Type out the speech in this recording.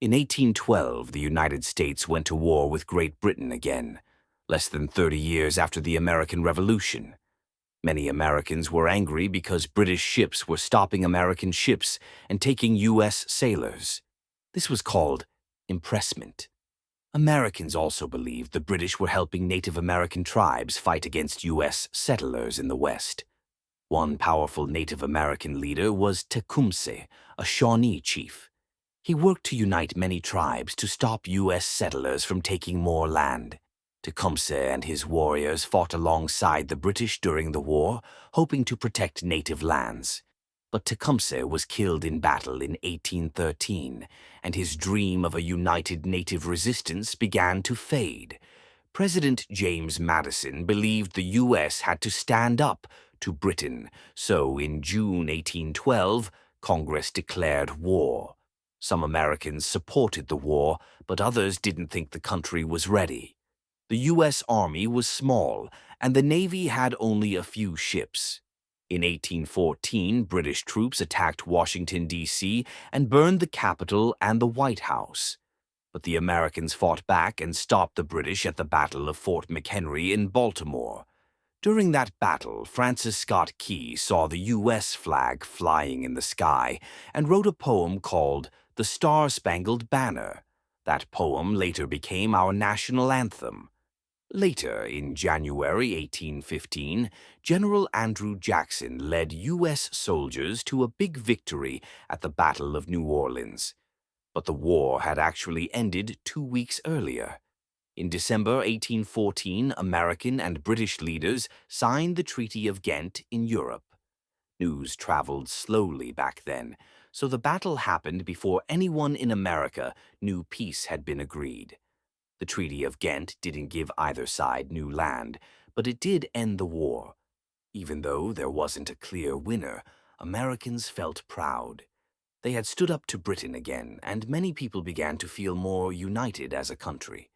In 1812, the United States went to war with Great Britain again, less than 30 years after the American Revolution. Many Americans were angry because British ships were stopping American ships and taking U.S. sailors. This was called impressment. Americans also believed the British were helping Native American tribes fight against U.S. settlers in the West. One powerful Native American leader was Tecumseh, a Shawnee chief. He worked to unite many tribes to stop U.S. settlers from taking more land. Tecumseh and his warriors fought alongside the British during the war, hoping to protect native lands. But Tecumseh was killed in battle in 1813, and his dream of a united native resistance began to fade. President James Madison believed the U.S. had to stand up to Britain, so in June 1812, Congress declared war. Some Americans supported the war, but others didn't think the country was ready. The U.S. Army was small, and the Navy had only a few ships. In 1814, British troops attacked Washington, D.C., and burned the Capitol and the White House. But the Americans fought back and stopped the British at the Battle of Fort McHenry in Baltimore. During that battle, Francis Scott Key saw the U.S. flag flying in the sky and wrote a poem called The Star-Spangled Banner. That poem later became our national anthem. Later, in January 1815, General Andrew Jackson led U.S. soldiers to a big victory at the Battle of New Orleans. But the war had actually ended 2 weeks earlier. In December 1814, American and British leaders signed the Treaty of Ghent in Europe. News traveled slowly back then, so the battle happened before anyone in America knew peace had been agreed. The Treaty of Ghent didn't give either side new land, but it did end the war. Even though there wasn't a clear winner, Americans felt proud. They had stood up to Britain again, and many people began to feel more united as a country.